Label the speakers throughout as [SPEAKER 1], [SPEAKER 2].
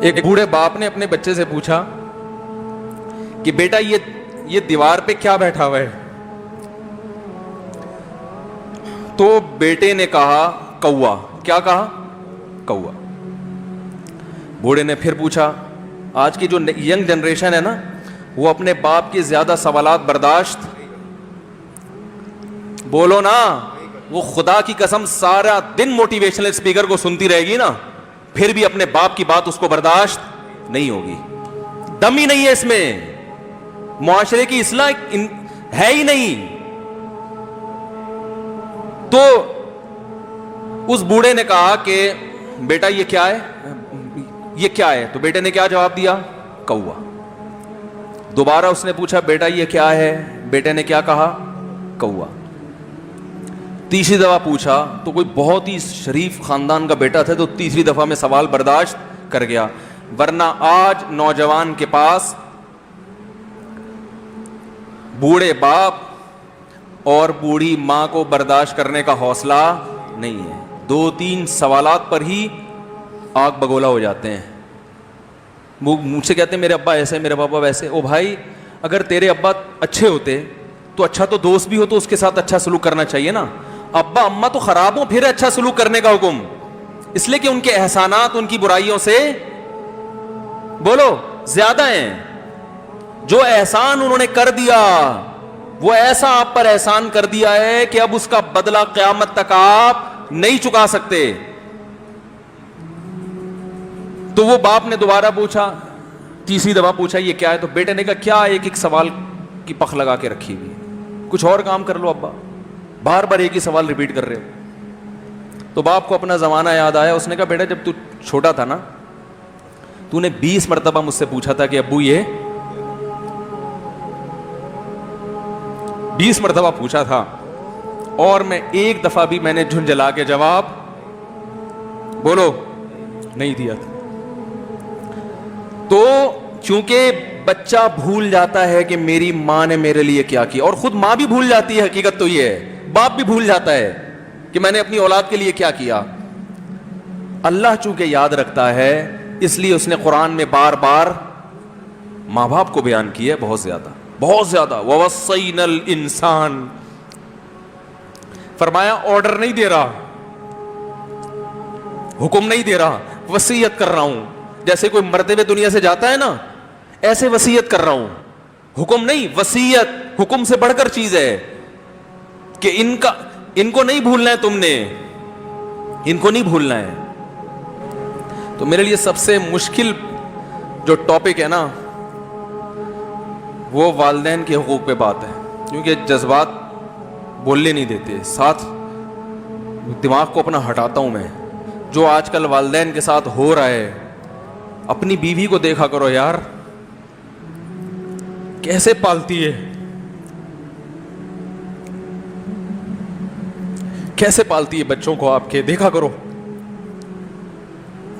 [SPEAKER 1] ایک بوڑھے باپ نے اپنے بچے سے پوچھا کہ بیٹا یہ دیوار پہ کیا بیٹھا ہوا ہے؟ تو بیٹے نے کہا کوا۔ کیا کہا؟ کوا۔ بوڑھے نے پھر پوچھا، آج کی جو ینگ جنریشن ہے نا، وہ اپنے باپ کے زیادہ سوالات برداشت، بولو نا، وہ خدا کی قسم سارا دن موٹیویشنل اسپیکر کو سنتی رہے گی نا، پھر بھی اپنے باپ کی بات اس کو برداشت نہیں ہوگی۔ دم ہی نہیں ہے اس میں، معاشرے کی اصلاح ہے ہی نہیں۔ تو اس بوڑھے نے کہا کہ بیٹا یہ کیا ہے؟ یہ کیا ہے؟ تو بیٹے نے کیا جواب دیا؟ کوا۔ دوبارہ اس نے پوچھا بیٹا یہ کیا ہے؟ بیٹے نے کیا کہا؟ کوا۔ تیسری دفعہ پوچھا تو کوئی بہت ہی شریف خاندان کا بیٹا تھا، تو تیسری دفعہ میں سوال برداشت کر گیا، ورنہ آج نوجوان کے پاس بوڑھے باپ اور بوڑھی ماں کو برداشت کرنے کا حوصلہ نہیں ہے۔ 2-3 سوالات پر ہی آگ بگولا ہو جاتے ہیں۔ وہ مجھ سے کہتے ہیں میرے ابا ایسے، میرے پاپا ویسے۔ او بھائی، اگر تیرے ابا اچھے ہوتے تو اچھا تو دوست بھی ہو تو اس کے ساتھ اچھا سلوک کرنا چاہیے نا۔ ابا اما تو خراب ہوں، پھر اچھا سلوک کرنے کا حکم، اس لیے کہ ان کے احسانات ان کی برائیوں سے بولو زیادہ ہیں۔ جو احسان انہوں نے کر دیا وہ ایسا آپ پر احسان کر دیا ہے کہ اب اس کا بدلہ قیامت تک آپ نہیں چکا سکتے۔ تو وہ باپ نے دوبارہ پوچھا، تیسری دفعہ پوچھا یہ کیا ہے؟ تو بیٹے نے کہا کیا ایک سوال کی پخ لگا کے رکھی ہوئی، کچھ اور کام کر لو ابا، بار بار ایک ہی سوال ریپیٹ کر رہے ہو۔ تو باپ کو اپنا زمانہ یاد آیا، اس نے کہا بیٹا جب تو چھوٹا تھا نا، تو نے 20 مرتبہ مجھ سے پوچھا تھا کہ ابو یہ 20 مرتبہ پوچھا تھا، اور میں ایک دفعہ بھی میں نے جھنجھلا کے جواب بولو نہیں دیا تھا۔ تو چونکہ بچہ بھول جاتا ہے کہ میری ماں نے میرے لیے کیا کیا، اور خود ماں بھی بھول جاتی ہے، حقیقت تو یہ ہے، باپ بھی بھول جاتا ہے کہ میں نے اپنی اولاد کے لیے کیا کیا۔ اللہ چونکہ یاد رکھتا ہے، اس لیے اس نے قرآن میں بار بار ماں باپ کو بیان کیا ہے، بہت زیادہ بہت زیادہ۔ وَوَصَّيْنَا الْإِنسَانَ، فرمایا آرڈر نہیں دے رہا، حکم نہیں دے رہا، وصیت کر رہا ہوں۔ جیسے کوئی مرتے ہوئے دنیا سے جاتا ہے نا، ایسے وصیت کر رہا ہوں، حکم نہیں، وصیت حکم سے بڑھ کر چیز ہے کہ ان کو نہیں بھولنا ہے، تم نے ان کو نہیں بھولنا ہے۔ تو میرے لیے سب سے مشکل جو ٹاپک ہے نا، وہ والدین کے حقوق پہ بات ہے، کیونکہ جذبات بولنے نہیں دیتے، ساتھ دماغ کو اپنا ہٹاتا ہوں میں۔ جو آج کل والدین کے ساتھ ہو رہا ہے، اپنی بیوی کو دیکھا کرو یار، کیسے پالتی ہے، کیسے پالتی ہے بچوں کو، آپ کے دیکھا کرو،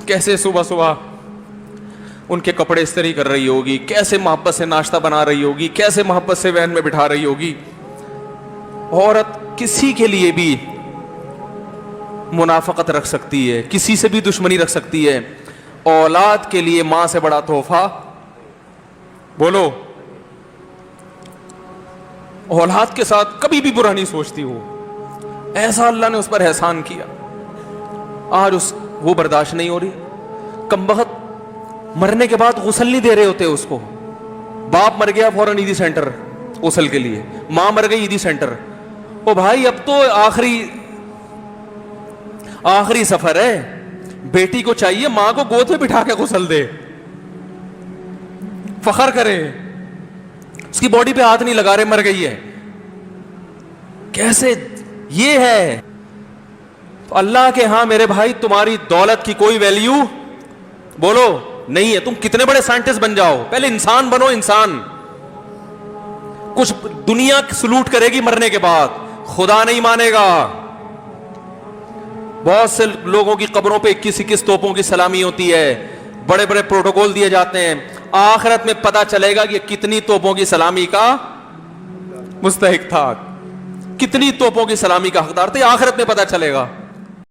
[SPEAKER 1] کیسے صبح صبح ان کے کپڑے استری کر رہی ہوگی، کیسے محبت سے ناشتہ بنا رہی ہوگی، کیسے محبت سے وین میں بٹھا رہی ہوگی۔ عورت کسی کے لیے بھی منافقت رکھ سکتی ہے، کسی سے بھی دشمنی رکھ سکتی ہے، اولاد کے لیے ماں سے بڑا تحفہ بولو، اولاد کے ساتھ کبھی بھی برا نہیں سوچتی ہو، ایسا اللہ نے اس پر احسان کیا، آج وہ برداشت نہیں ہو رہی۔ کمبخت مرنے کے بعد غسل نہیں دے رہے ہوتے اس کو، باپ مر گیا فوراً عیدی سینٹر غسل کے لیے، ماں مر گئی عیدی سینٹر۔ او بھائی اب تو آخری سفر ہے، بیٹی کو چاہیے ماں کو گود میں بٹھا کے غسل دے، فخر کرے، اس کی باڈی پہ ہاتھ نہیں لگا رہے، مر گئی ہے۔ کیسے یہ ہے؟ تو اللہ کے ہاں میرے بھائی تمہاری دولت کی کوئی ویلیو بولو نہیں ہے، تم کتنے بڑے سائنٹسٹ بن جاؤ، پہلے انسان بنو۔ انسان کچھ دنیا سلوٹ کرے گی مرنے کے بعد، خدا نہیں مانے گا۔ بہت سے لوگوں کی قبروں پہ 21 توپوں کی سلامی ہوتی ہے، بڑے بڑے پروٹوکول دیے جاتے ہیں، آخرت میں پتا چلے گا کہ کتنی توپوں کی سلامی کا مستحق تھا، کتنی توپوں کی سلامی کا حقدار تھا، آخرت میں پتا چلے گا۔